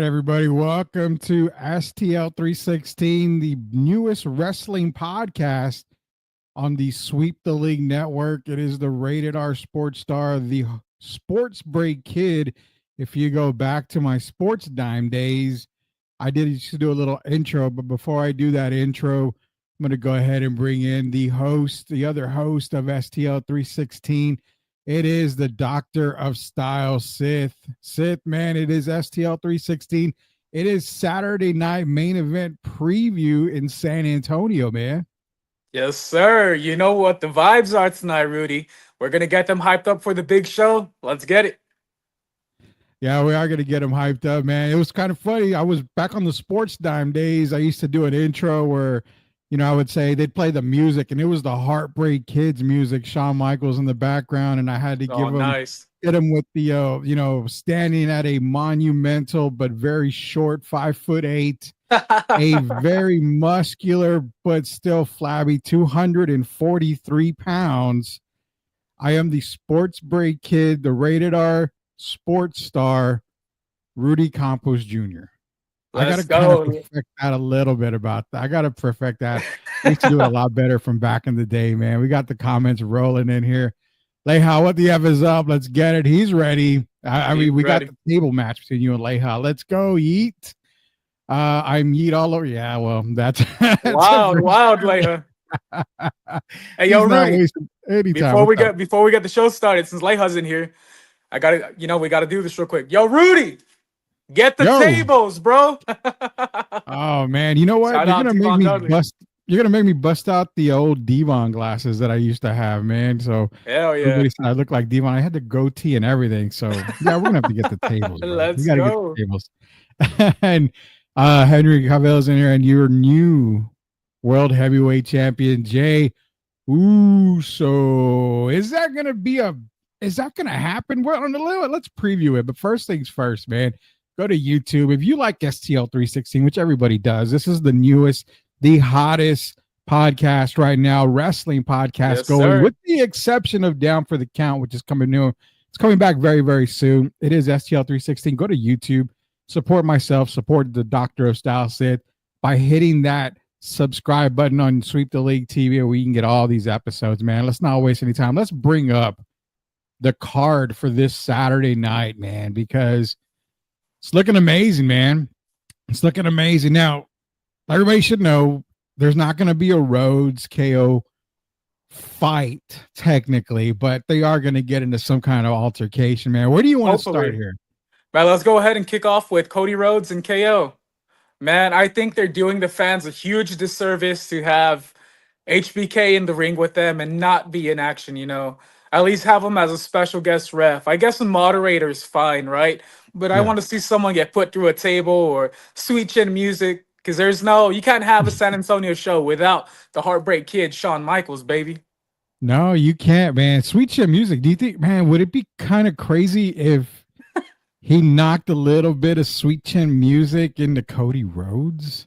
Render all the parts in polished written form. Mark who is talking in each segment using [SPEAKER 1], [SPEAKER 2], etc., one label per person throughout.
[SPEAKER 1] everybody? Welcome to STL 316, the newest wrestling podcast on the Sweep the League network. It is the Rated R Sports Star, the Sports Break Kid. If you go back to my Sports Dime days, I did used to do a little intro, but before I do that intro, I'm going to go ahead and bring in the other host of STL 316. It is the Doctor of Style, Sith. Sith, man, it is STL 316. It is Saturday night main event preview in San Antonio, man.
[SPEAKER 2] Yes, sir. You know what the vibes are tonight, Rudy. We're going to get them hyped up for the big show. Let's get it.
[SPEAKER 1] Yeah, we are going to get them hyped up, man. It was kind of funny. I was back on the Sports Dime days. I used to do an intro where, I would say they'd play the music, and it was the Heartbreak Kids music, Shawn Michaels in the background, and I had to get them with the, standing at a monumental but very short 5'8", a very muscular but still flabby 243 pounds. I am the Sports Break Kid, the Rated R Sports Star, Rudy Campos Jr. I got to kind of perfect that a little bit about that. I got to perfect that. I used to do it a lot better from back in the day, man. We got the comments rolling in here. Leha, what the F is up? Let's get it. He's ready. I mean, we got the table match between you and Leha. Let's go, Yeet. I'm Yeet all over. Yeah, well, that's
[SPEAKER 2] wild, Leha. Hey, yo, Rudy. Before we get the show started, since Leha's in here, I gotta, we gotta do this real quick. Yo, Rudy. Get the tables, bro.
[SPEAKER 1] Oh man, you know what? You're gonna make me bust out the old Devon glasses that I used to have, man. So
[SPEAKER 2] hell yeah,
[SPEAKER 1] I look like Devon. I had the goatee and everything. So yeah, we're gonna have to get the tables.
[SPEAKER 2] Let's go.
[SPEAKER 1] Get the tables. And Henry Cavill's in here, and your new world heavyweight champion, Jay Uso. Is that gonna happen? Well, let's preview it. But first things first, man. Go to YouTube. If you like STL 316, which everybody does, this is the newest, the hottest podcast right now, wrestling podcast going, with the exception of Down for the Count, which is coming new. It's coming back very, very soon. It is STL 316. Go to YouTube, support myself, support the Doctor of Style, Sid, by hitting that subscribe button on Sweep the League TV, where we can get all these episodes, man. Let's not waste any time. Let's bring up the card for this Saturday night, man, because it's looking amazing, man. It's looking amazing. Now, everybody should know there's not going to be a Rhodes KO fight, technically, but they are going to get into some kind of altercation, man. Where do you want to start here?
[SPEAKER 2] Right, let's go ahead and kick off with Cody Rhodes and KO. Man, I think they're doing the fans a huge disservice to have HBK in the ring with them and not be in action, At least have him as a special guest ref. I guess a moderator is fine, right? But I want to see someone get put through a table or sweet chin music, because you can't have a San Antonio show without the Heartbreak Kid, Shawn Michaels, baby.
[SPEAKER 1] No, you can't, man. Sweet chin music. Do you think, man, would it be kind of crazy if he knocked a little bit of sweet chin music into Cody Rhodes?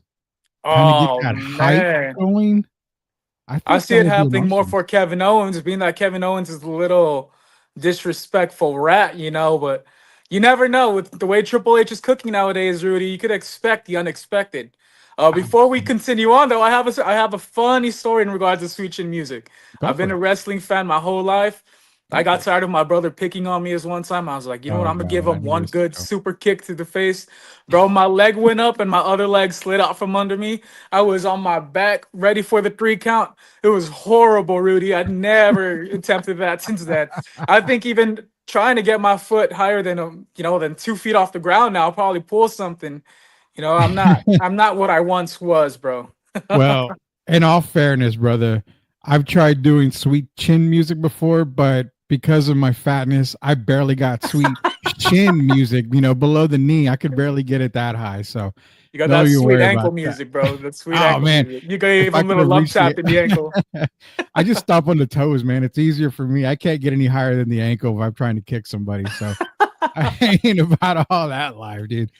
[SPEAKER 2] Oh,
[SPEAKER 1] get that hype going?
[SPEAKER 2] I see it happening more for Kevin Owens, being that Kevin Owens is a little disrespectful rat, but you never know with the way Triple H is cooking nowadays, Rudy. You could expect the unexpected. Before we continue on, though, I have a funny story in regards to sweet chin music. I've been a wrestling fan my whole life. I got tired of my brother picking on me one time. I was like, you know what? I'm going to give him one good super kick to the face. Bro, my leg went up and my other leg slid out from under me. I was on my back, ready for the 3 count. It was horrible, Rudy. I'd never attempted that since then. I think even trying to get my foot higher than 2 feet off the ground now, I'll probably pull something. I'm not what I once was, bro.
[SPEAKER 1] Well, in all fairness, brother, I've tried doing sweet chin music before, but because of my fatness, I barely got sweet chin music, below the knee. I could barely get it that high. So
[SPEAKER 2] you got that sweet ankle music, bro. That sweet ankle music. You gave him a little love tap in the ankle.
[SPEAKER 1] I just stop on the toes, man. It's easier for me. I can't get any higher than the ankle if I'm trying to kick somebody. So I ain't about all that live, dude.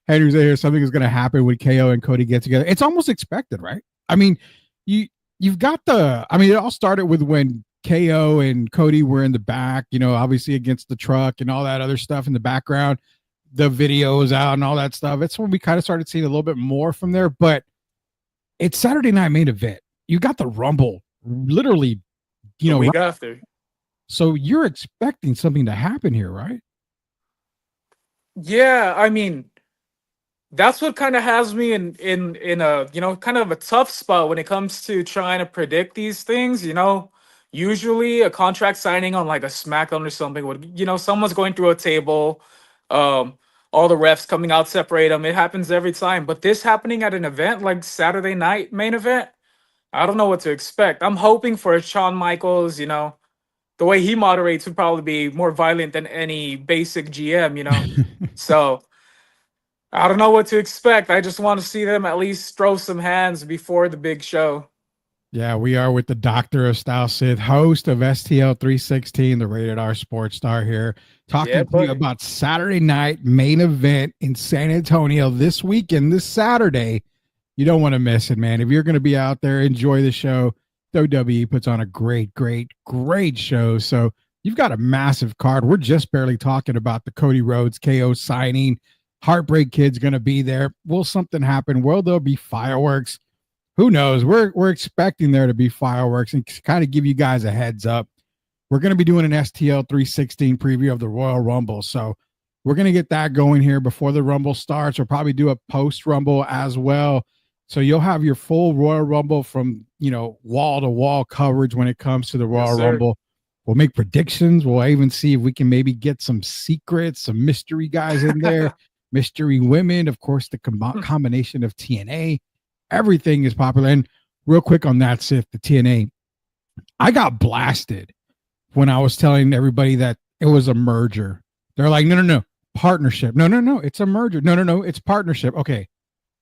[SPEAKER 1] Henry's here. Something is going to happen when KO and Cody get together. It's almost expected, right? I mean, you've got it all started with when KO and Cody were in the back, obviously against the truck and all that other stuff in the background. the videos out and all that stuff. It's when we kind of started seeing a little bit more from there. But it's Saturday night main event. You got the Rumble, literally,
[SPEAKER 2] The week
[SPEAKER 1] right
[SPEAKER 2] after.
[SPEAKER 1] so you're expecting something to happen here, right?
[SPEAKER 2] Yeah, I mean, that's what kind of has me in a kind of a tough spot when it comes to trying to predict these things. Usually a contract signing on like a SmackDown or something would someone's going through a table, um, all the refs coming out separate them. It happens every time, but this happening at an event like Saturday night main event, I don't know what to expect. I'm hoping for a Shawn Michaels. The way he moderates would probably be more violent than any basic GM. So I don't know what to expect. I just want to see them at least throw some hands before the big show.
[SPEAKER 1] Yeah, we are with the Doctor of Style Sith, host of STL 316, the Rated R Sports Star here, talking to you about Saturday night main event in San Antonio this weekend, this Saturday. You don't want to miss it, man. If you're going to be out there, enjoy the show. WWE puts on a great, great, great show. So you've got a massive card. We're just barely talking about the Cody Rhodes KO signing. Heartbreak Kid's going to be there. Will something happen? Will there be fireworks? Who knows? We're expecting there to be fireworks and kind of give you guys a heads up. We're going to be doing an STL 316 preview of the Royal Rumble. So we're going to get that going here before the Rumble starts. We'll probably do a post Rumble as well. So you'll have your full Royal Rumble from, wall to wall coverage when it comes to the Royal Rumble. We'll make predictions. We'll even see if we can maybe get some secrets, some mystery guys in there, mystery women, of course, the combination of TNA. Everything is popular. And real quick on that, Sith, the TNA, I got blasted when I was telling everybody that it was a merger. They're like, no, partnership. No, it's a merger. No, it's partnership. Okay,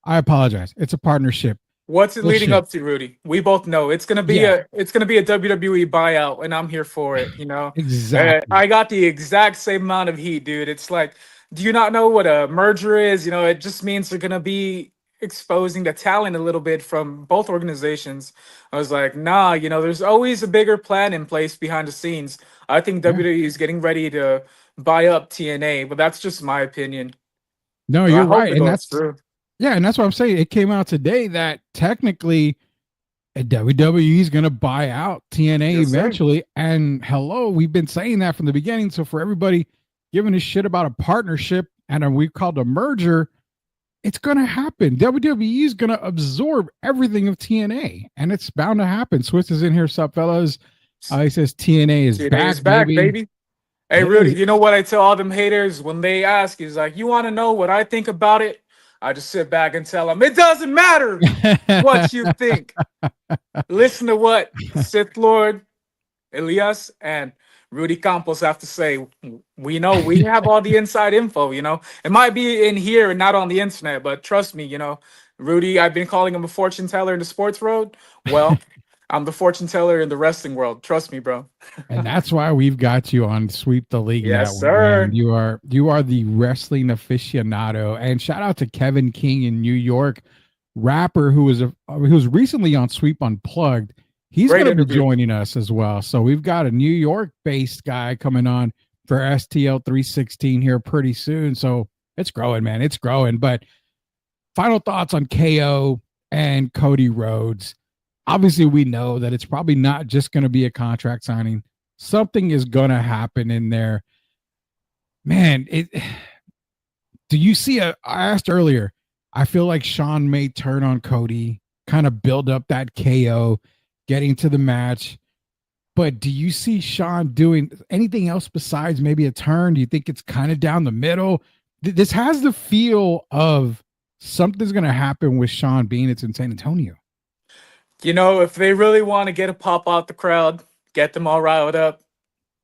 [SPEAKER 1] I apologize. It's a partnership.
[SPEAKER 2] What's it leading up to, Rudy? We both know it's gonna be a WWE buyout, and I'm here for it.
[SPEAKER 1] Exactly.
[SPEAKER 2] I got the exact same amount of heat, dude. It's like, do you not know what a merger is? It just means they're gonna be exposing the talent a little bit from both organizations. I was like, nah, there's always a bigger plan in place behind the scenes. I think WWE is getting ready to buy up TNA, but that's just my opinion.
[SPEAKER 1] No, you're right, and that's true. Yeah, and that's what I'm saying. It came out today that technically WWE is going to buy out TNA eventually. And hello, we've been saying that from the beginning. So for everybody giving a shit about a partnership and we called a merger, it's going to happen. WWE is going to absorb everything of TNA, and it's bound to happen. Swiss is in here, sup, fellas? He says TNA is back, baby.
[SPEAKER 2] Hey, Rudy, you know what I tell all them haters when they ask? Is like, you want to know what I think about it? I just sit back and tell them, it doesn't matter what you think. Listen to what Sith Lord Elias and Rudy Campos have to say. We know we have all the inside info, It might be in here and not on the internet, but trust me, Rudy, I've been calling him a fortune teller in the sports world. Well, I'm the fortune teller in the wrestling world. Trust me, bro.
[SPEAKER 1] And that's why we've got you on Sweep the League.
[SPEAKER 2] Yes, sir.
[SPEAKER 1] You are the wrestling aficionado. And shout out to Kevin King in New York, rapper who was recently on Sweep Unplugged. He's going to be joining us as well. So we've got a New York-based guy coming on for STL 316 here pretty soon. So it's growing, man. It's growing. But final thoughts on KO and Cody Rhodes. Obviously, we know that it's probably not just going to be a contract signing. Something is going to happen in there. Man, do you see I asked earlier, I feel like Shawn may turn on Cody, kind of build up that KO, getting to the match. But do you see Shawn doing anything else besides maybe a turn? Do you think it's kind of down the middle? This has the feel of something's going to happen with Shawn being it's in San Antonio.
[SPEAKER 2] If they really want to get a pop out the crowd, get them all riled up,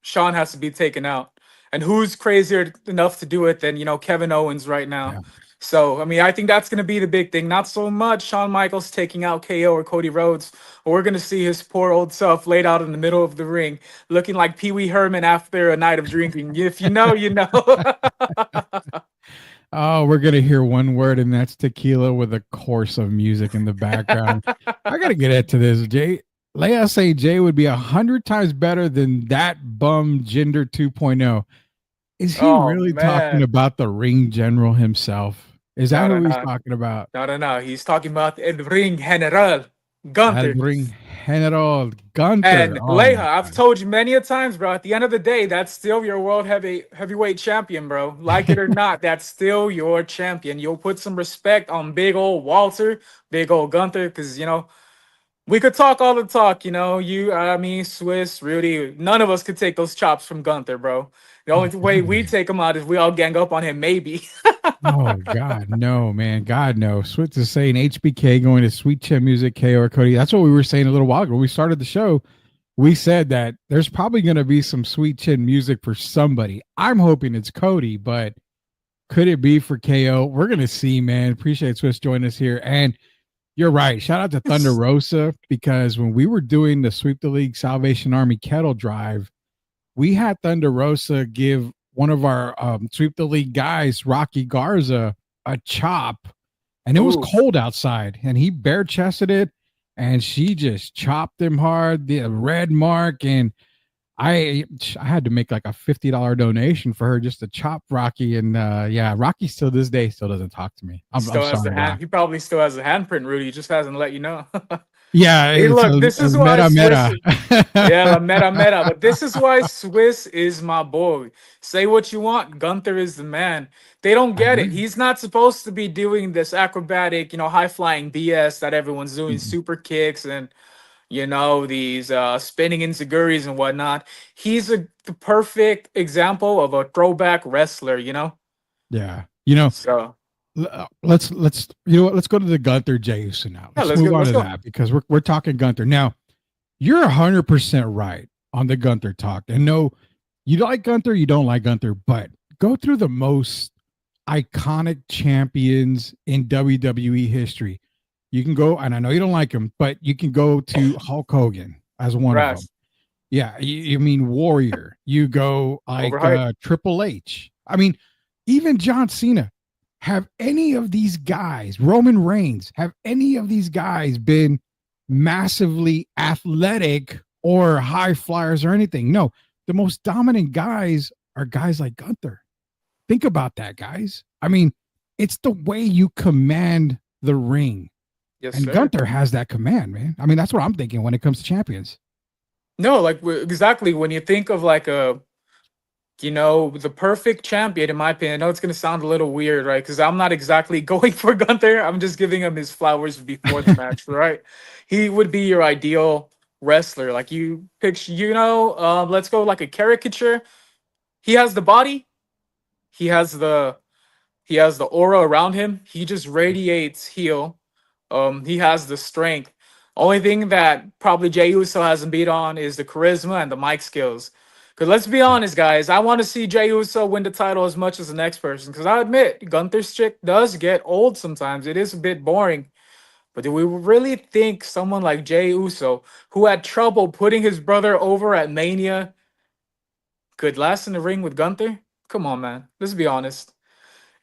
[SPEAKER 2] Shawn has to be taken out. And who's crazier enough to do it than, Kevin Owens right now? Yeah. So, I think that's going to be the big thing. Not so much Shawn Michaels taking out KO or Cody Rhodes. We're going to see his poor old self laid out in the middle of the ring, looking like Pee Wee Herman after a night of drinking. If you know, you know.
[SPEAKER 1] Oh, we're going to hear one word, and that's tequila with a course of music in the background. I got to get into this, Jay. Leia say Jay would be 100 times better than that bum Gender 2.0. Is he
[SPEAKER 2] Oh
[SPEAKER 1] really talking
[SPEAKER 2] man.
[SPEAKER 1] about the ring general himself? Is that
[SPEAKER 2] No, no,
[SPEAKER 1] who he's
[SPEAKER 2] no.
[SPEAKER 1] talking about?
[SPEAKER 2] No, no, no. He's talking about El Ring General,
[SPEAKER 1] El
[SPEAKER 2] Gunther.
[SPEAKER 1] ring general Gunther.
[SPEAKER 2] And
[SPEAKER 1] Oh
[SPEAKER 2] Leha,
[SPEAKER 1] my
[SPEAKER 2] I've
[SPEAKER 1] god.
[SPEAKER 2] told you many a times, bro. At the end of the day, that's still your heavyweight champion, bro. Like it or not, that's still your champion. You'll put some respect on big old Walter, big old Gunther, because we could talk all the talk. You, me, Swiss, Rudy. None of us could take those chops from Gunther, bro. The
[SPEAKER 1] Oh
[SPEAKER 2] only way
[SPEAKER 1] god,
[SPEAKER 2] we
[SPEAKER 1] man.
[SPEAKER 2] take them out is we all gang up on him, maybe.
[SPEAKER 1] Oh God, no, man. God no. Switch is saying HBK going to Sweet Chin Music, KO or Cody. That's what we were saying a little while ago. When we started the show. We said that there's probably going to be some Sweet Chin music for somebody. I'm hoping it's Cody, but could it be for KO? We're going to see, man. Appreciate Swiss joining us here. And you're right. Shout out to Thunder Rosa, because when we were doing the Sweep the League Salvation Army kettle drive, we had Thunder Rosa give one of our Sweep the League guys, Rocky Garza, a chop, and it was
[SPEAKER 2] Ooh,
[SPEAKER 1] cold outside, and he bare chested it, and she just chopped him hard, the red mark, and I had to make like a $50 donation for her just to chop Rocky, and yeah, Rocky still this day still doesn't talk to me. I'm
[SPEAKER 2] still has the
[SPEAKER 1] sorry,
[SPEAKER 2] hand.
[SPEAKER 1] Rock.
[SPEAKER 2] He probably still has a handprint, Rudy. He just hasn't let you know.
[SPEAKER 1] Yeah,
[SPEAKER 2] Hey,
[SPEAKER 1] it's
[SPEAKER 2] look, this
[SPEAKER 1] a
[SPEAKER 2] is why
[SPEAKER 1] meta
[SPEAKER 2] Swiss.
[SPEAKER 1] meta.
[SPEAKER 2] Yeah, la meta meta. But this is why Swiss is my boy. Say what you want. Gunther is the man. They don't
[SPEAKER 1] I
[SPEAKER 2] get it.
[SPEAKER 1] agree.
[SPEAKER 2] He's not supposed to be doing this acrobatic, high flying BS that everyone's doing, super kicks and these spinning inziguris and whatnot. He's the perfect example of a throwback wrestler.
[SPEAKER 1] Yeah,
[SPEAKER 2] So
[SPEAKER 1] let's let's go to the Gunther Jey Uso now.
[SPEAKER 2] yeah,
[SPEAKER 1] Let's
[SPEAKER 2] let's
[SPEAKER 1] move
[SPEAKER 2] go.
[SPEAKER 1] on
[SPEAKER 2] Let's
[SPEAKER 1] to
[SPEAKER 2] go.
[SPEAKER 1] that, because we're talking Gunther now. You're 100% right on the Gunther talk. And no, you like Gunther, you don't like Gunther, but go through the most iconic champions in WWE history. You can go, and I know you don't like him, but you can go to Hulk Hogan as one of them.
[SPEAKER 2] Raz,
[SPEAKER 1] Yeah, you mean Warrior. You go like
[SPEAKER 2] overhyped.
[SPEAKER 1] Triple H. I mean, even John Cena. Have any of these guys, Roman Reigns, have any of these guys been massively athletic or high flyers or anything? No, the most dominant guys are guys like Gunther. Think about that, guys. I mean, it's the way you command the ring.
[SPEAKER 2] Yes,
[SPEAKER 1] And
[SPEAKER 2] sir.
[SPEAKER 1] Gunther has that command, man. I mean, that's what I'm thinking when it comes to champions.
[SPEAKER 2] No, like exactly when you think of like the perfect champion, in my opinion. I know it's gonna sound a little weird, right? Because I'm not exactly going for Gunther. I'm just giving him his flowers before the match, right? He would be your ideal wrestler. Like you picture, let's go like a caricature. He has the body. He has the he has the aura around him. He just radiates heel. He has the strength. Only thing that probably Jey Uso hasn't beat on is the charisma and the mic skills. Because let's be
[SPEAKER 1] Yeah,
[SPEAKER 2] honest, guys, I want to see Jey Uso win the title as much as the next person. Because I admit, Gunther's chick does get old sometimes. It is a bit boring. But do we really think someone like Jey Uso, who had trouble putting his brother over at Mania, could last in the ring with Gunther? Come on, man. Let's be honest.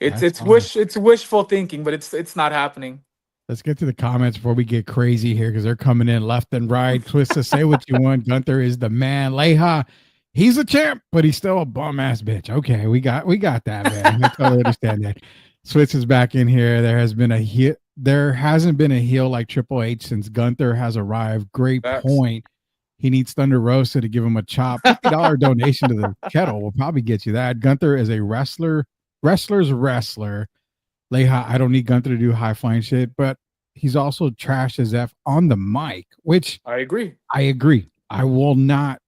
[SPEAKER 2] It's
[SPEAKER 1] that's
[SPEAKER 2] it's
[SPEAKER 1] fine.
[SPEAKER 2] wish it's wishful thinking, but it's not happening.
[SPEAKER 1] Let's get to the comments before we get crazy here, because they're coming in left and right. Twista, say what you want. Gunther is the man. Leha, he's a champ, but he's still a bum ass bitch. Okay, we got that, man. I totally understand that. Switch is back in here. There hasn't been a heel like Triple H since Gunther has arrived. Great
[SPEAKER 2] Facts.
[SPEAKER 1] point. He needs Thunder Rosa to give him a chop. $50 donation to the kettle will probably get you that. Gunther is a wrestler's wrestler. Leha, I don't need Gunther to do high flying shit, but he's also trash as F on the mic, which
[SPEAKER 2] I agree.
[SPEAKER 1] I agree. I will not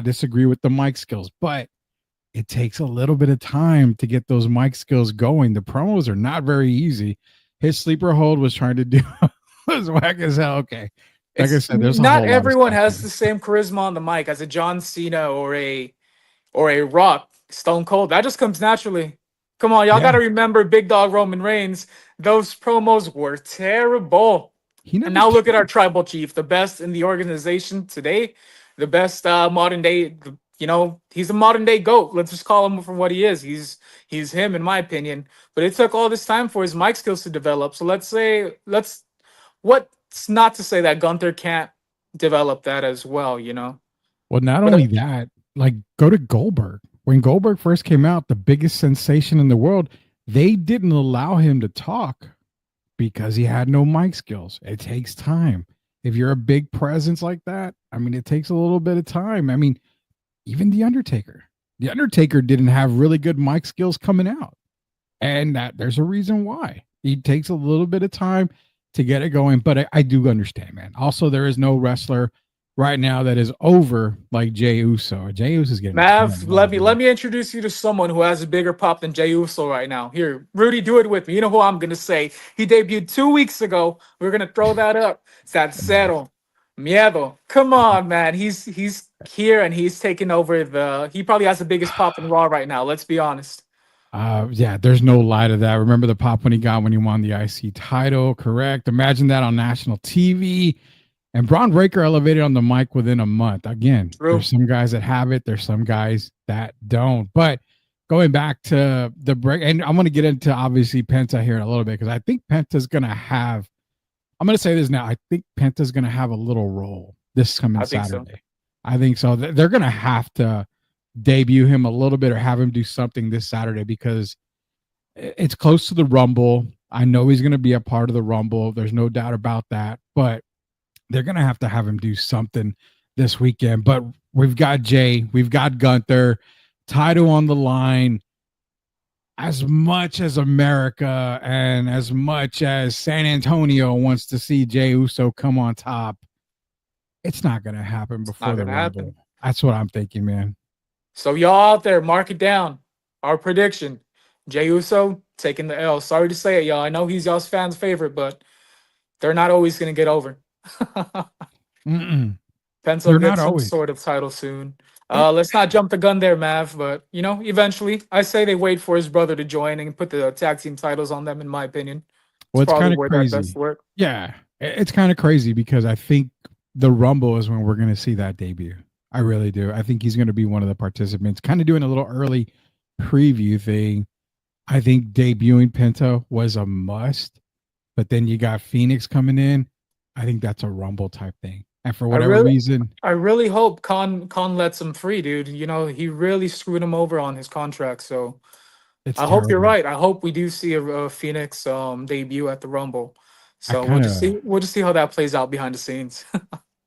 [SPEAKER 1] disagree with the mic skills, but it takes a little bit of time to get those mic skills going. The promos are not very easy. His sleeper hold was trying to do was whack as hell. Okay. Like I
[SPEAKER 2] It's
[SPEAKER 1] said, there's a
[SPEAKER 2] not
[SPEAKER 1] whole lot of
[SPEAKER 2] everyone
[SPEAKER 1] stuff
[SPEAKER 2] has
[SPEAKER 1] here.
[SPEAKER 2] the same charisma on the mic as a John Cena or a Rock, Stone Cold. That just comes naturally. Come on, y'all
[SPEAKER 1] Yeah.
[SPEAKER 2] got to remember Big Dog Roman Reigns. Those promos were terrible.
[SPEAKER 1] He
[SPEAKER 2] And
[SPEAKER 1] never
[SPEAKER 2] now look at our
[SPEAKER 1] changed.
[SPEAKER 2] tribal chief, the best in the organization today, the best modern day. He's a modern day goat. Let's just call him for what he is. He's him, in my opinion. But it took all this time for his mic skills to develop. So what's not to say that Gunther can't develop that as well.
[SPEAKER 1] Well, not
[SPEAKER 2] But
[SPEAKER 1] only that, like go to Goldberg. when Goldberg first came out, the biggest sensation in the world, they didn't allow him to talk because he had no mic skills. It takes time. If you're a big presence like that, I mean, it takes a little bit of time. I mean, even The Undertaker. The Undertaker didn't have really good mic skills coming out. And that there's a reason why. It takes a little bit of time to get it going, but I do understand, man. Also, there is no wrestler right now that is over like Jey Uso. Jey Uso is getting
[SPEAKER 2] Mav, let me introduce you to someone who has a bigger pop than Jey Uso right now. Here, Rudy, do it with me. You know who I'm gonna say? He debuted 2 weeks ago. We're gonna throw that up. Salcero, Miedo. Come on, man. He's here and he's taking over the. He probably has the biggest pop in Raw right now. Let's be honest.
[SPEAKER 1] Yeah, there's no lie to that. Remember the pop when he won the IC title, correct? Imagine that on national TV. And Braun Breaker elevated on the mic within a month. Again, there's some guys that have it. There's some guys that don't. But going back to the break, and I'm going to get into obviously Penta here in a little bit because I think Penta's going to have, I'm going to say this now. I think Penta's going to have a little role this coming Saturday. So. I think so. They're going to have to debut him a little bit or have him do something this Saturday because it's close to the Rumble. I know he's going to be a part of the Rumble. There's no doubt about that. But they're going to have him do something this weekend. But we've got Jay, we've got Gunther, title on the line. As much as America and as much as San Antonio wants to see Jey Uso come on top, it's not going to happen before the Rumble. That's what I'm thinking, man.
[SPEAKER 2] So y'all out there, mark it down. Our prediction, Jey Uso taking the L. Sorry to say it, y'all. I know he's y'all's fans' favorite, but they're not always going to get over. Pence will get some sort of title soon. Let's not jump the gun there, Mav, but eventually I say they wait for his brother to join and put the tag team titles on them, in my opinion.
[SPEAKER 1] Well, it's kind of crazy. Yeah, it's kind of crazy because I think the Rumble is when we're going to see that debut. I really do. I think he's going to be one of the participants, kind of doing a little early preview thing. I think debuting Penta was a must, but then you got Phoenix coming in. I think that's a Rumble type thing. And for whatever reason,
[SPEAKER 2] I really hope Khan lets him free, dude. He really screwed him over on his contract. So I hope you're right. I hope we do see a Phoenix debut at the Rumble. So we'll just see how that plays out behind the scenes.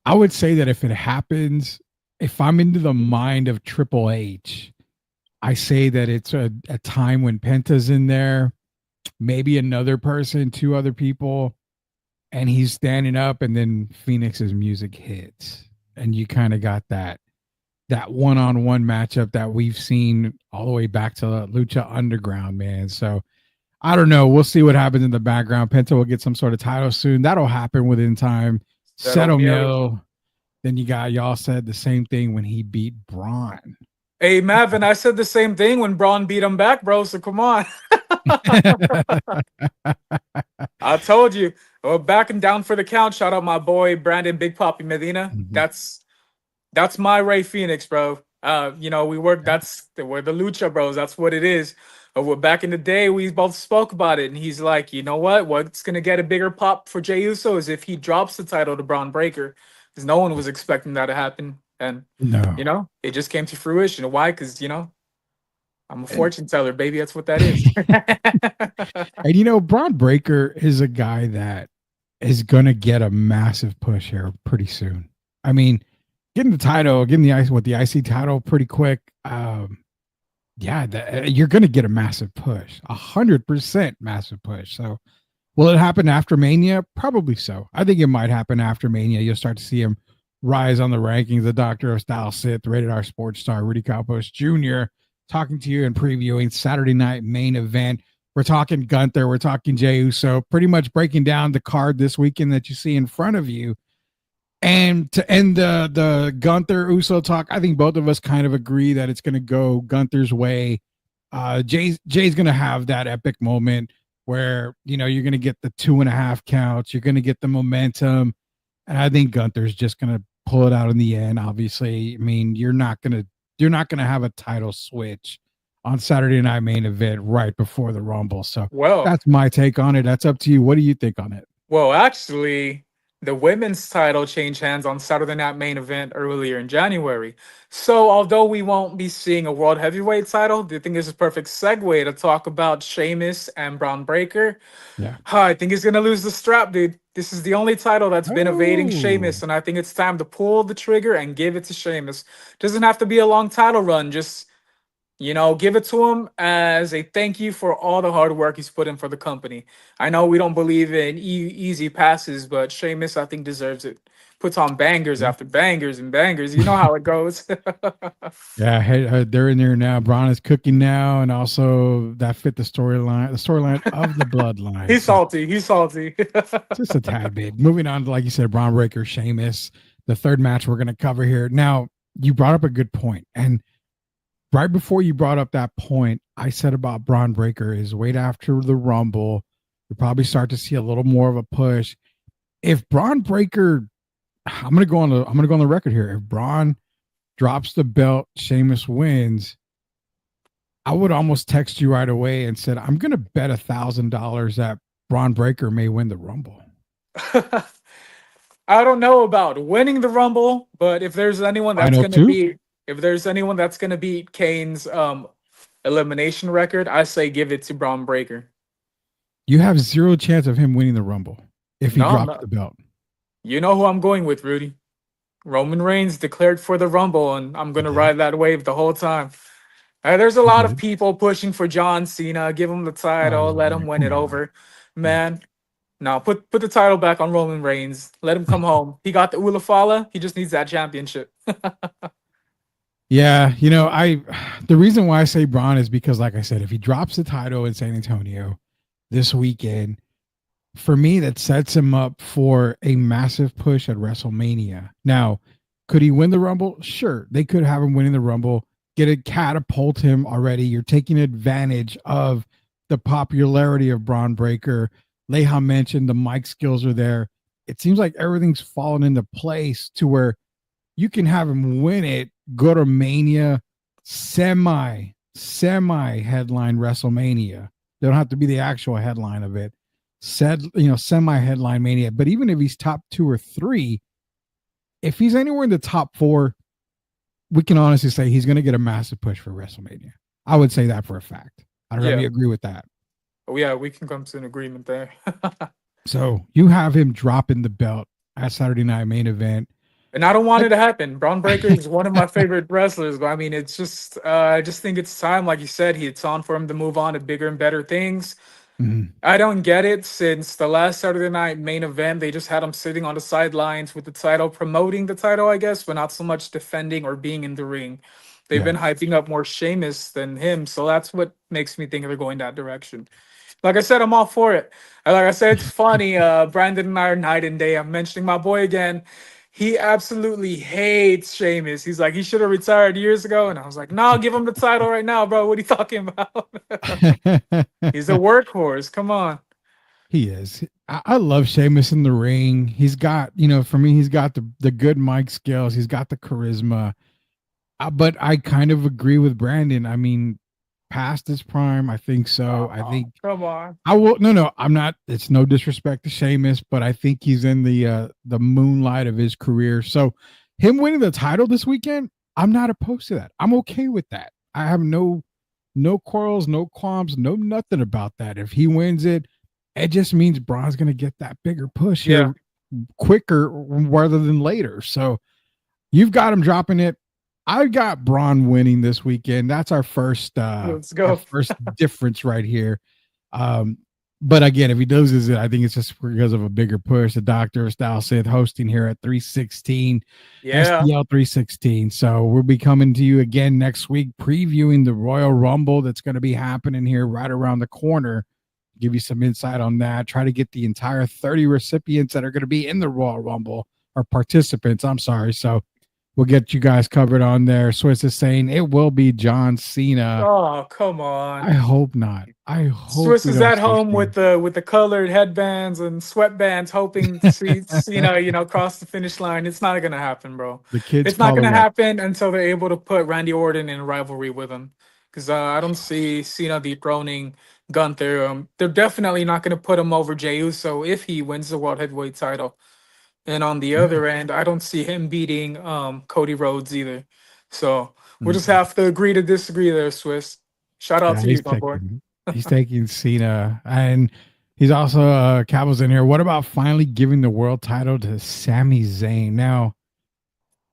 [SPEAKER 1] I would say that if it happens, if I'm into the mind of Triple H, I say that it's a time when Penta's in there, maybe another person, 2 other people, and he's standing up, and then Phoenix's music hits, and you kind of got that one-on-one matchup that we've seen all the way back to Lucha Underground, man. So I don't know. We'll see what happens in the background. Penta will get some sort of title soon. That'll happen within time. Settle Mill. Then y'all said the same thing when he beat Braun.
[SPEAKER 2] Hey, Mavin, I said the same thing when Braun beat him back, bro. So come on. I told you. Back and down for the count. Shout out my boy Brandon Big Papi Medina. Mm-hmm. That's my Ray Phoenix, bro. We work. We're the Lucha Bros. That's what it is. Back in the day, we both spoke about it, and he's like, you know what? What's gonna get a bigger pop for Jey Uso is if he drops the title to Braun Breaker, because no one was expecting that to happen, and it just came to fruition. Why? Because I'm a fortune teller, baby. That's what that is.
[SPEAKER 1] And Braun Breaker is a guy that is gonna get a massive push here pretty soon. I mean, getting the IC title pretty quick. You're gonna get a massive push, 100% massive push. So, will it happen after Mania? Probably so. I think it might happen after Mania. You'll start to see him rise on the rankings. The Doctor of Style Sith, Rated R Sports Star, Rudy Campos Jr. talking to you and previewing Saturday Night Main Event. We're talking Gunther. We're talking Jey Uso. Pretty much breaking down the card this weekend that you see in front of you. And to end the Gunther Uso talk, I think both of us kind of agree that it's going to go Gunther's way. Jay's going to have that epic moment where, you're going to get the 2.5 counts. You're going to get the momentum. And I think Gunther's just going to pull it out in the end. Obviously, I mean, you're not going to have a title switch on Saturday Night Main Event right before the Rumble. So that's my take on it. That's up to you. What do you think on it?
[SPEAKER 2] Well, actually, the women's title changed hands on Saturday Night Main Event earlier in January. So, although we won't be seeing a world heavyweight title, do you think this is a perfect segue to talk about Sheamus and Braun Breaker?
[SPEAKER 1] Yeah.
[SPEAKER 2] I think he's gonna lose the strap, dude. This is the only title that's been evading
[SPEAKER 1] Oh.
[SPEAKER 2] Sheamus, and I think it's time to pull the trigger and give it to Sheamus. Doesn't have to be a long title run. Just give it to him as a thank you for all the hard work he's put in for the company. I know we don't believe in easy passes, but Sheamus, I think, deserves it. Puts on bangers
[SPEAKER 1] Yeah.
[SPEAKER 2] after bangers and bangers. You know how it goes.
[SPEAKER 1] Yeah, hey, they're in there now. Braun is cooking now, and also that fit the storyline of the bloodline.
[SPEAKER 2] He's
[SPEAKER 1] So
[SPEAKER 2] salty. He's salty.
[SPEAKER 1] just a tad bit. Moving on to, like you said, Braun Breaker, Sheamus, the third match we're going to cover here. Now, you brought up a good point, and right before you brought up that point, I said about Braun Breaker is wait after the Rumble, you probably start to see a little more of a push. If Braun Breaker, I'm going to go on the record here. If Braun drops the belt, Sheamus wins, I would almost text you right away and said, I'm going to bet $1,000 that Braun Breaker may win the Rumble.
[SPEAKER 2] I don't know about winning the Rumble, but if there's anyone that's going to beat, Kane's elimination record, I say give it to Braun Breaker.
[SPEAKER 1] You have zero chance of him winning the Rumble if he drops the belt.
[SPEAKER 2] You know who I'm going with, Rudy. Roman Reigns declared for the Rumble, and I'm going to ride that wave the whole time. There's a lot of people pushing for John Cena. Give him the title. Let him win it over. Man, no, put the title back on Roman Reigns. Let him come home. He got the Ulafala. He just needs that championship.
[SPEAKER 1] Yeah, the reason why I say Braun is because, like I said, if he drops the title in San Antonio this weekend, for me, that sets him up for a massive push at WrestleMania. Now, could he win the Rumble? Sure. They could have him winning the Rumble, get a catapult him already. You're taking advantage of the popularity of Braun Breaker. Leha mentioned the mic skills are there. It seems like everything's fallen into place to where you can have him win it, go to Mania, semi headline WrestleMania. They don't have to be the actual headline of it. Semi headline Mania. But even if he's top 2 or 3, if he's anywhere in the top 4, we can honestly say he's going to get a massive push for WrestleMania. I would say that for a fact. I don't know if you agree with that.
[SPEAKER 2] Oh, yeah, we can come to an agreement there.
[SPEAKER 1] So you have him dropping the belt at Saturday Night Main Event.
[SPEAKER 2] And I don't want it to happen. Braun Breaker is one of my favorite wrestlers, but I mean, it's just, I just think it's time, like you said, it's on for him to move on to bigger and better things. Mm-hmm. I don't get it. Since the last Saturday Night Main Event, they just had him sitting on the sidelines with the title, promoting the title, I guess, but not so much defending or being in the ring. They've been hyping up more Sheamus than him, so that's what makes me think they're going that direction. Like I said, I'm all for it. Like I said, it's funny. Brandon and I are night and day. I'm mentioning my boy again. He absolutely hates Sheamus. He's like, he should have retired years ago. And I was like, no, give him the title right now, bro. What are you talking about? He's a workhorse. Come on.
[SPEAKER 1] He is. I love Sheamus in the ring. He's got, for me, he's got the good mic skills. He's got the charisma. But I kind of agree with Brandon. I mean, past his prime, I think so. I think.
[SPEAKER 2] Come on.
[SPEAKER 1] I will. No, I'm not. It's no disrespect to Sheamus, but I think he's in the moonlight of his career. So, him winning the title this weekend, I'm not opposed to that. I'm okay with that. I have no quarrels, no qualms, no nothing about that. If he wins it, it just means Braun's going to get that bigger push here quicker rather than later. So, you've got him dropping it. I got Braun winning this weekend. That's our first
[SPEAKER 2] let's go.
[SPEAKER 1] first difference right here. But again, if he loses it, I think it's just because of a bigger push. The Doctor Style Sith hosting here at 316, SPL 316. So we'll be coming to you again next week, previewing the Royal Rumble that's going to be happening here right around the corner. Give you some insight on that. Try to get the entire 30 recipients that are going to be in the Royal Rumble, or participants. I'm sorry. So we'll get you guys covered on there. Swiss is saying it will be John Cena.
[SPEAKER 2] Oh, come on.
[SPEAKER 1] I hope not. I hope
[SPEAKER 2] Swiss is at home with the colored headbands and sweatbands, hoping to see Cena, cross the finish line. It's not gonna happen, bro. It's not gonna happen until they're able to put Randy Orton in a rivalry with him. Because I don't see Cena dethroning Gunther. They're definitely not gonna put him over Jey Uso if he wins the World Heavyweight title. And on the
[SPEAKER 1] Yeah.
[SPEAKER 2] other end, I don't see him beating Cody Rhodes either. So we'll just
[SPEAKER 1] Mm.
[SPEAKER 2] have to agree to disagree there, Swiss. Shout out
[SPEAKER 1] Yeah,
[SPEAKER 2] to you, my boy.
[SPEAKER 1] he's taking Cena, and he's also Campos in here. What about finally giving the world title to Sami Zayn? Now,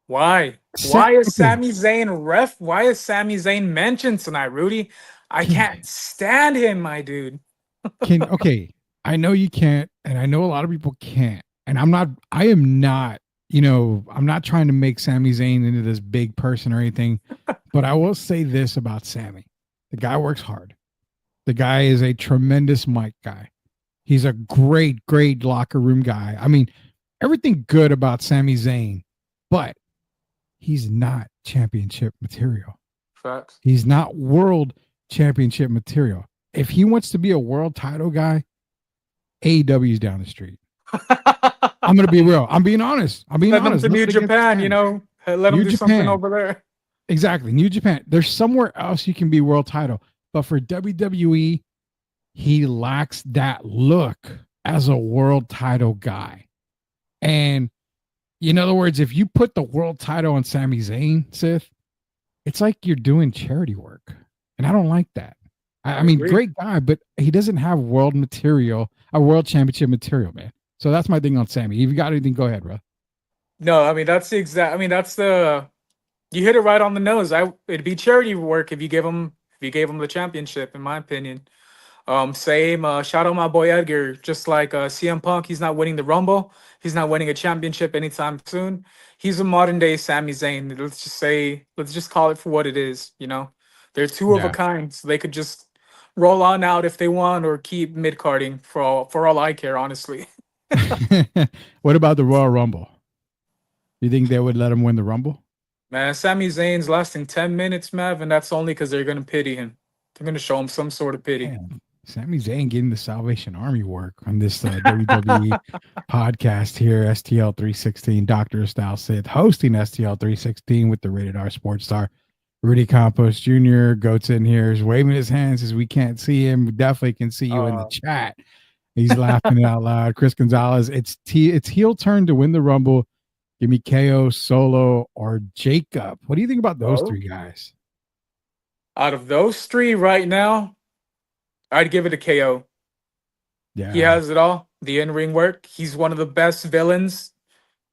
[SPEAKER 2] Why? Why is
[SPEAKER 1] Okay,
[SPEAKER 2] Sami Zayn ref? Why is Sami Zayn mentioned tonight, Rudy? I
[SPEAKER 1] can
[SPEAKER 2] can't stand him, my dude.
[SPEAKER 1] can okay. I know you can't, and I know a lot of people can't. And I'm not. I am not. I'm not trying to make Sami Zayn into this big person or anything, but I will say this about Sammy: the guy works hard. The guy is a tremendous mic guy. He's a great, great locker room guy. I mean, everything good about Sami Zayn, but he's not championship material.
[SPEAKER 2] Facts.
[SPEAKER 1] He's not world championship material. If he wants to be a world title guy, AEW's down the street. I'm gonna be real. I'm being honest. I'm being
[SPEAKER 2] Send them
[SPEAKER 1] honest.
[SPEAKER 2] to New
[SPEAKER 1] Nothing against
[SPEAKER 2] Japan,
[SPEAKER 1] Sammy.
[SPEAKER 2] let them
[SPEAKER 1] New
[SPEAKER 2] do something
[SPEAKER 1] Japan.
[SPEAKER 2] over there.
[SPEAKER 1] Exactly. New Japan. There's somewhere else you can be world title. But for WWE, he lacks that look as a world title guy. And in other words, if you put the world title on Sami Zayn, Sith, it's like you're doing charity work. And I don't like that. I
[SPEAKER 2] I
[SPEAKER 1] mean,
[SPEAKER 2] agree.
[SPEAKER 1] great guy, but he doesn't have world material, a world championship material, man. So that's my thing on Sammy. If you got anything, go ahead, bro.
[SPEAKER 2] No, I mean that's the exact. I mean that's the. You hit it right on the nose. It'd be charity work if you gave him the championship, in my opinion. Same. Shout out my boy Edgar. Just like CM Punk, he's not winning the Rumble. He's not winning a championship anytime soon. He's a modern day Sami Zayn. Let's just call it for what it is. They're two of a
[SPEAKER 1] Yeah.
[SPEAKER 2] kind, so they could just roll on out if they want, or keep mid carding for all I care, honestly.
[SPEAKER 1] What about the Royal Rumble? You think they would let him win the Rumble?
[SPEAKER 2] Man, Sami Zayn's lasting 10 minutes, Mav, and that's only because they're gonna pity him. They're gonna show him some sort of pity.
[SPEAKER 1] Man, Sami Zayn getting the Salvation Army work on this WWE podcast here, STL 316, Dr. Style Sith, hosting STL 316 with the Rated R Sports Star. Rudy Campos Jr. Goats in here is waving his hands as we can't see him. We definitely can see you in the chat. He's laughing out loud. Chris Gonzalez, it's heel turn to win the Rumble. Give me KO, Solo, or Jacob. What do you think about those three guys?
[SPEAKER 2] Out of those three right now, I'd give it a KO.
[SPEAKER 1] Yeah.
[SPEAKER 2] He has it all. The in-ring work. He's one of the best villains,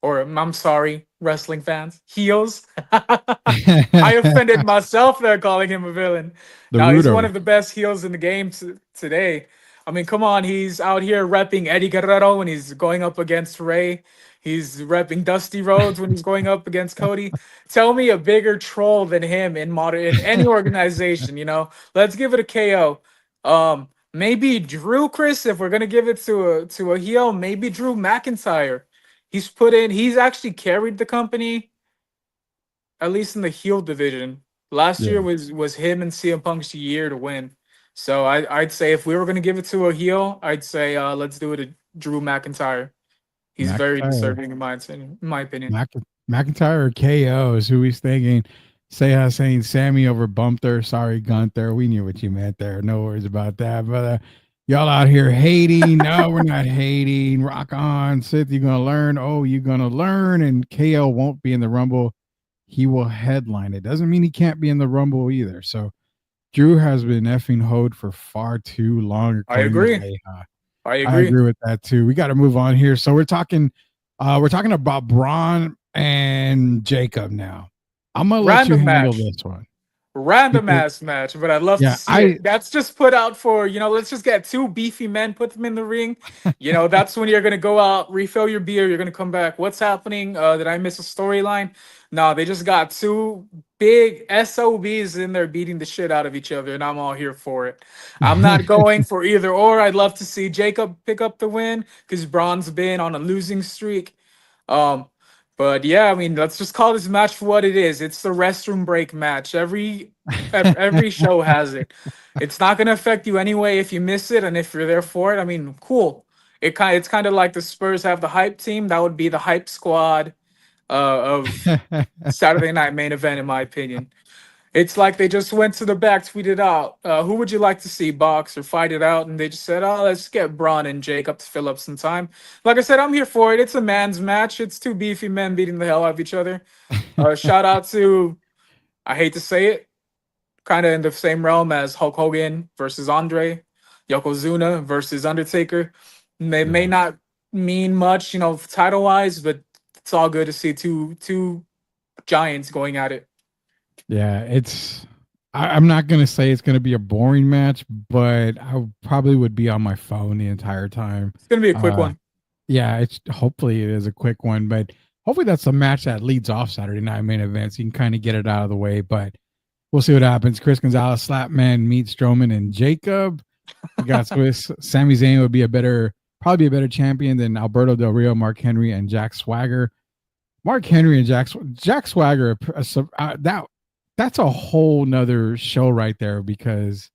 [SPEAKER 2] or I'm sorry, wrestling fans, heels. I offended myself there calling him a villain. Now he's one of the best heels in the game today. I mean, come on, he's out here repping Eddie Guerrero when he's going up against Ray. He's repping Dusty Rhodes when he's going up against Cody. Tell me a bigger troll than him in any organization, Let's give it a KO. Maybe Drew, Chris, if we're gonna give it to a heel, maybe Drew McIntyre. He's actually carried the company, at least in the heel division. Last year was him and CM Punk's year to win. So I'd say if we were gonna give it to a heel, I'd say let's do it to Drew McIntyre. He's very deserving in my opinion.
[SPEAKER 1] McIntyre or KO is who he's thinking. Saying Sammy over Bumper. Sorry, Gunther. We knew what you meant there. No worries about that. But y'all out here hating. No, we're not hating. Rock on. Sith, you're going to learn. Oh, you're going to learn. And KO won't be in the Rumble. He will headline it. Doesn't mean he can't be in the Rumble either. So Drew has been effing hoed for far too long.
[SPEAKER 2] I agree.
[SPEAKER 1] I agree with that too. We got to move on here. So we're talking about Braun and Jacob now. I'm gonna let you handle this one.
[SPEAKER 2] Random ass match, but I'd love to see it. That's just put out for, let's just get two beefy men, put them in the ring. That's when you're gonna go out, refill your beer, you're gonna come back. What's happening? Did I miss a storyline? No, they just got two big SOBs in there beating the shit out of each other, and I'm all here for it. I'm not going for either or. I'd love to see Jacob pick up the win because Braun's been on a losing streak. But yeah, I mean, let's just call this match for what it is. It's the restroom break match. Every show has it. It's not going to affect you anyway if you miss it, and if you're there for it, I mean, cool. It's kind of like the Spurs have the hype team. That would be the hype squad of Saturday Night Main Event, in my opinion. It's like they just went to the back, tweeted out, "Who would you like to see box or fight it out?" And they just said, "Oh, let's get Braun and Jacob to fill up some time." Like I said, I'm here for it. It's a man's match. It's two beefy men beating the hell out of each other. Shout out to, I hate to say it, kind of in the same realm as Hulk Hogan versus Andre, Yokozuna versus Undertaker. May
[SPEAKER 1] Yeah.
[SPEAKER 2] not mean much, title wise, but it's all good to see two giants going at it.
[SPEAKER 1] Yeah, I'm not gonna say it's gonna be a boring match, but I probably would be on my phone the entire time.
[SPEAKER 2] It's gonna be a quick
[SPEAKER 1] Uh,
[SPEAKER 2] one.
[SPEAKER 1] yeah, it's hopefully it is a quick one, but hopefully that's a match that leads off Saturday night main events. You can kind of get it out of the way, but we'll see what happens. Chris Gonzalez, Slapman meets Strowman and Jacob. You got Swiss. Sami Zayn would be probably be a better champion than Alberto Del Rio, Mark Henry, and Jack Swagger. Mark Henry and Jack Swagger, that's a whole nother show right there because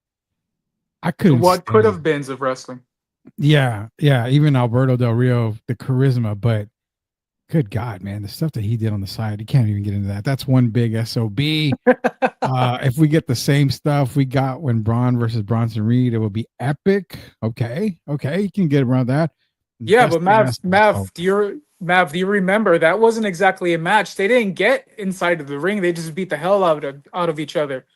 [SPEAKER 1] I couldn't.
[SPEAKER 2] What could have been of wrestling.
[SPEAKER 1] Yeah, even Alberto Del Rio, the charisma, but good God, man, the stuff that he did on the side, you can't even get into that. That's one big SOB. If we get the same stuff we got when Braun versus Bronson Reed, it will be epic. Okay, you can get around that.
[SPEAKER 2] Yeah, but Mav, do you remember that wasn't exactly a match? They didn't get inside of the ring. They just beat the hell out of each other.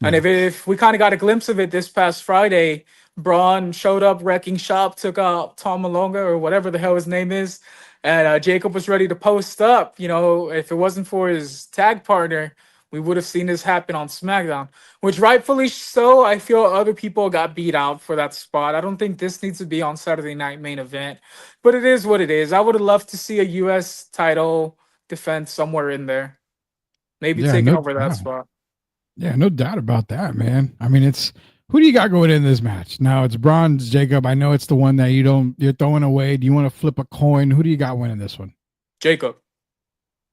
[SPEAKER 2] And
[SPEAKER 1] Yeah.
[SPEAKER 2] if we kind of got a glimpse of it this past Friday, Braun showed up wrecking shop, took out Tom Malonga or whatever the hell his name is, and Jacob was ready to post up. If it wasn't for his tag partner, we would have seen this happen on SmackDown, which rightfully so. I feel other people got beat out for that spot. I don't think this needs to be on Saturday night main event, but it is what it is. I would have loved to see a U.S. title defense somewhere in there, maybe
[SPEAKER 1] Yeah,
[SPEAKER 2] taking
[SPEAKER 1] no
[SPEAKER 2] over that
[SPEAKER 1] doubt.
[SPEAKER 2] spot.
[SPEAKER 1] Yeah, no doubt about that, man. I mean, it's who do you got going in this match? Now it's Braun's Jacob. I know it's the one that you're throwing away. Do you want to flip a coin? Who do you got winning this one?
[SPEAKER 2] Jacob.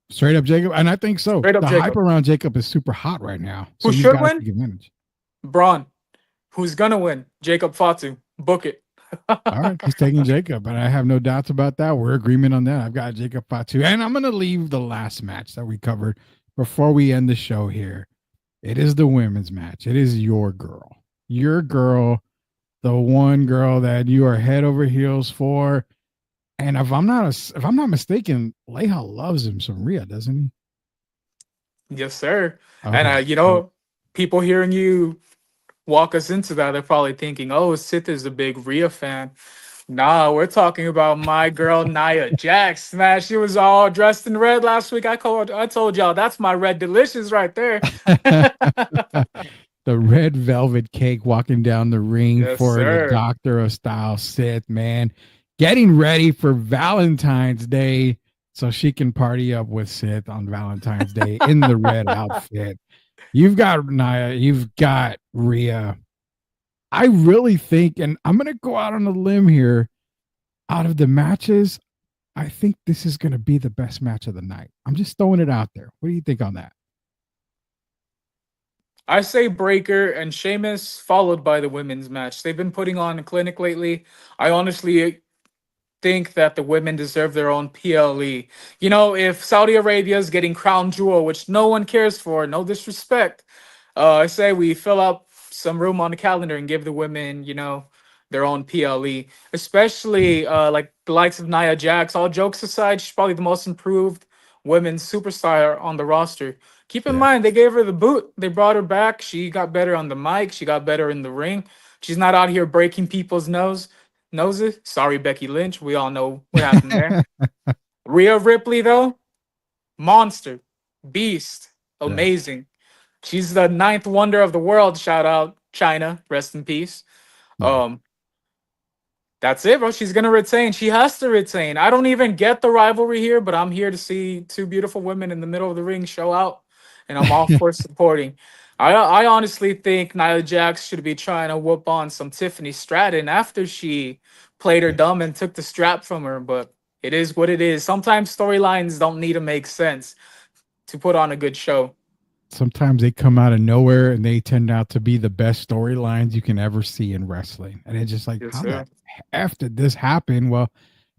[SPEAKER 1] Straight up Jacob, and I think so.
[SPEAKER 2] Straight up
[SPEAKER 1] The
[SPEAKER 2] Jacob.
[SPEAKER 1] hype around Jacob is super hot right now. So
[SPEAKER 2] Who
[SPEAKER 1] you
[SPEAKER 2] should
[SPEAKER 1] got to
[SPEAKER 2] win?
[SPEAKER 1] take advantage.
[SPEAKER 2] Braun. Who's gonna win? Jacob Fatu. Book it.
[SPEAKER 1] All right, he's taking Jacob, and I have no doubts about that. We're agreement on that. I've got Jacob Fatu, and I'm gonna leave the last match that we covered before we end the show here. It is the women's match. It is your girl, the one girl that you are head over heels for. And if I'm not mistaken, Leha loves him some Rhea, doesn't he?
[SPEAKER 2] Yes, sir.
[SPEAKER 1] Okay.
[SPEAKER 2] And people hearing you walk us into that, they're probably thinking, "Oh, Sith is a big Rhea fan." Nah, we're talking about my girl Nia Jax. Man, she was all dressed in red last week. I told y'all that's my red delicious right there.
[SPEAKER 1] The red velvet cake walking down the ring
[SPEAKER 2] Yes,
[SPEAKER 1] for
[SPEAKER 2] sir.
[SPEAKER 1] the Doctor of Style Sith, man. Getting ready for Valentine's Day so she can party up with Sith on Valentine's Day in the red outfit. You've got Nia, you've got Rhea. I really think, and I'm going to go out on a limb here, out of the matches, I think this is going to be the best match of the night. I'm just throwing it out there. What do you think on that?
[SPEAKER 2] I say Breaker and Sheamus, followed by the women's match. They've been putting on a clinic lately. I honestly think that the women deserve their own PLE. If Saudi Arabia is getting crown jewel, which no one cares for, no disrespect, I say we fill up some room on the calendar and give the women, their own PLE, especially like the likes of Nia Jax. All jokes aside, she's probably the most improved women's superstar on the roster. Keep in mind, they gave her the boot. They brought her back. She got better on the mic. She got better in the ring. She's not out here breaking people's noses. Sorry, Becky Lynch. We all know what happened there. Rhea Ripley, though, monster, beast, amazing. She's the ninth wonder of the world. Shout out China. Rest in peace. That's it, bro. She's gonna retain. She has to retain. I don't even get the rivalry here, but I'm here to see two beautiful women in the middle of the ring show out, and I'm all for supporting. I honestly think Nia Jax should be trying to whoop on some Tiffany Stratton after she played her dumb and took the strap from her, but it is what it is. Sometimes storylines don't need to make sense to put on a good show.
[SPEAKER 1] Sometimes they come out of nowhere and they tend out to be the best storylines you can ever see in wrestling. And it's just like,
[SPEAKER 2] Yes,
[SPEAKER 1] how
[SPEAKER 2] sir.
[SPEAKER 1] the F did this happen? Well,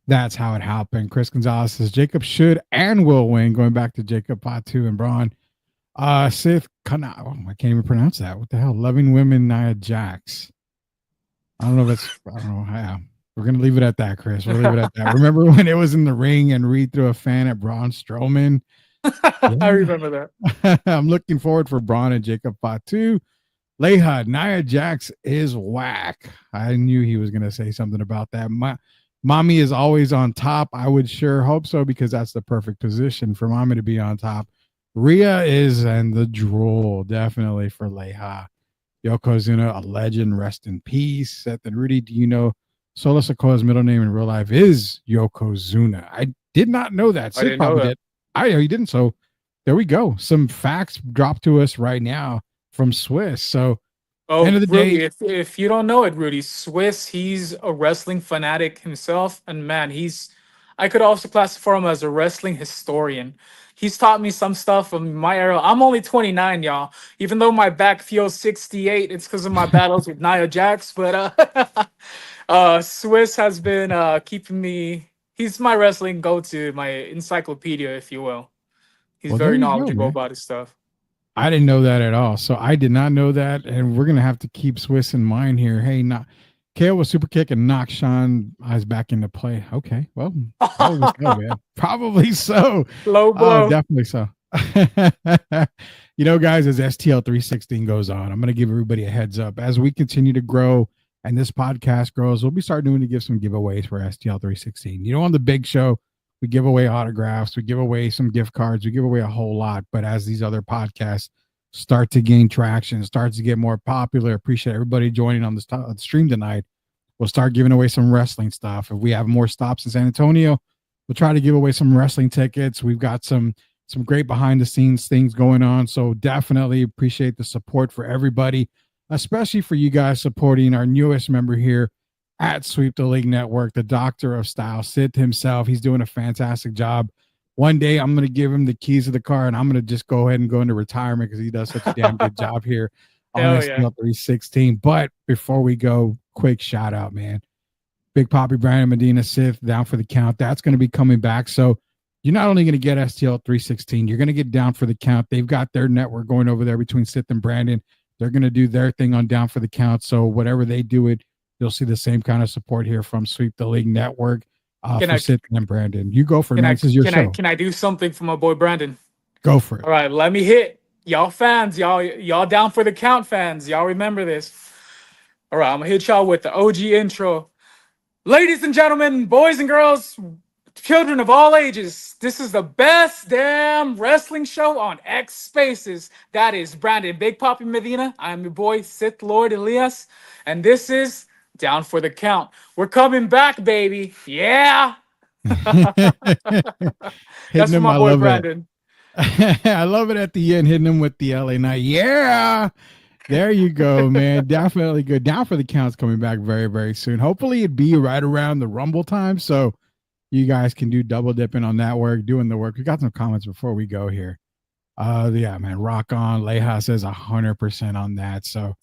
[SPEAKER 1] that's how it happened. Chris Gonzalez says Jacob should and will win, going back to Jacob Fatu and Braun. Sith, I can't even pronounce that. What the hell? Loving Women, Nia Jax. I don't know if it's, I don't know how. We're going to leave it at that, Chris. We'll leave it at that. Remember when it was in the ring and Reed threw a fan at Braun Strowman?
[SPEAKER 2] I remember
[SPEAKER 1] that. I'm looking forward for Braun and Jacob Fatu. Leha, Nia Jax is whack. I knew he was going to say something about that. Mommy is always on top. I would sure hope so, because that's the perfect position for Mommy to be on top. Rhea is and the drool, definitely for Leha. Yokozuna, a legend, rest in peace. Seth and Rudy, do you know Solo Sikoa's middle name in real life is Yokozuna? I did not know that.
[SPEAKER 2] I didn't know that.
[SPEAKER 1] I know you didn't. So there we go. Some facts dropped to us right now from Swiss. So
[SPEAKER 2] end of the Rudy, day, if you don't know it, Rudy, Swiss, he's a wrestling fanatic himself, and man, I could also classify him as a wrestling historian. He's taught me some stuff from my era. I'm only 29, y'all. Even though my back feels 68, it's because of my battles with Nia Jax. But Swiss has been keeping me. He's my wrestling go-to, my encyclopedia, if you will. He's very knowledgeable about his stuff.
[SPEAKER 1] I didn't know that at all. So I did not know that. And we're going to have to keep Swiss in mind here. Hey, KO was super kick and knocked Sean eyes back into play. Okay. Well, probably so, man. Probably so.
[SPEAKER 2] Low blow.
[SPEAKER 1] Definitely so. Guys, as STL 316 goes on, I'm going to give everybody a heads up. As we continue to grow and this podcast grows, we'll be starting to give some giveaways for STL 316. On the big show, we give away autographs, we give away some gift cards, we give away a whole lot. But as these other podcasts start to gain traction, starts to get more popular, appreciate everybody joining on the stream tonight. We'll start giving away some wrestling stuff. If we have more stops in San Antonio, we'll try to give away some wrestling tickets. We've got some great behind the scenes things going on. So definitely appreciate the support for everybody, especially for you guys supporting our newest member here at Sweep the League Network, the Doctor of Style, Sith himself. He's doing a fantastic job. One day I'm going to give him the keys to the car and I'm going to just go ahead and go into retirement because he does such a damn good job here on STL 316. But before we go, quick shout out, man. Big Poppy, Brandon Medina, Sith, Down for the Count. That's going to be coming back. So you're not only going to get STL 316, you're going to get Down for the Count. They've got their network going over there between Sith and Brandon. They're going to do their thing on Down for the Count. So whatever they do it, you'll see the same kind of support here from Sweep the League Network for Sith and Brandon. You go for it, man. This is your show.
[SPEAKER 2] Can I do something for my boy Brandon?
[SPEAKER 1] Go for it.
[SPEAKER 2] All right, let me hit. Y'all fans, y'all Down for the Count fans. Y'all remember this. All right, I'm going to hit y'all with the OG intro. Ladies and gentlemen, boys and girls, children of all ages, this is the best damn wrestling show on X Spaces. That is Brandon Big Poppy Medina. I'm your boy, Sith Lord Elias. And this is Down for the Count. We're coming back, baby. Yeah. That's for my boy, Brandon.
[SPEAKER 1] I love it at the end, hitting him with the LA Knight. Yeah. There you go, man. Definitely good. Down for the Count's coming back very, very soon. Hopefully it'd be right around the Rumble time. So you guys can do double dipping on that work, doing the work. We got some comments before we go here. Yeah, man. Rock on. Leha says 100% on that. So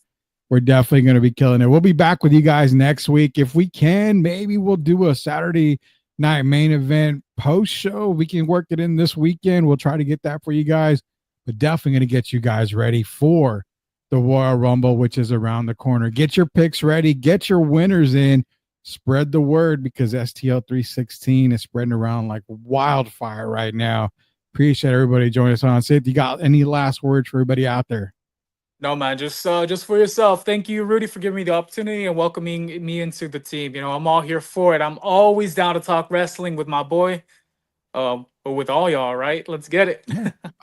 [SPEAKER 1] we're definitely going to be killing it. We'll be back with you guys next week. If we can, maybe we'll do a Saturday night main event post show. We can work it in this weekend. We'll try to get that for you guys, but definitely going to get you guys ready for the Royal Rumble, which is around the corner. Get your picks ready. Get your winners in. Spread the word because STL 316 is spreading around like wildfire right now. Appreciate everybody joining us on. Sith, you got any last words for everybody out there?
[SPEAKER 2] No, man, just for yourself. Thank you, Rudy, for giving me the opportunity and welcoming me into the team. I'm all here for it. I'm always down to talk wrestling with my boy, but with all y'all, right? Let's get it.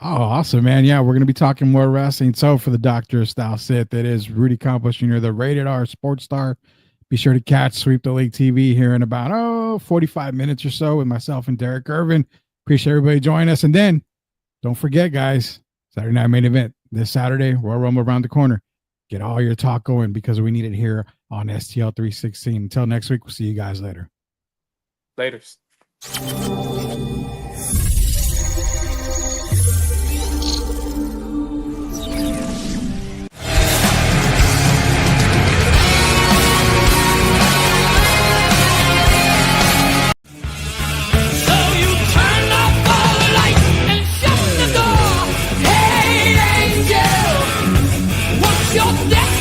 [SPEAKER 1] Oh, awesome, man. Yeah, we're going to be talking more wrestling. So for the Doctor of Style Sith, it is Rudy Campos Jr., the rated R sports star. Be sure to catch Sweep the League TV here in about 45 minutes or so with myself and Derek Irvin. Appreciate everybody joining us. And then don't forget, guys, Saturday night main event this Saturday, Royal Rumble around the corner. Get all your talk going because we need it here on STL 316. Until next week, we'll see you guys later.
[SPEAKER 2] Laters.
[SPEAKER 3] So you turn off all the lights and shut the door. Hey, Yeah.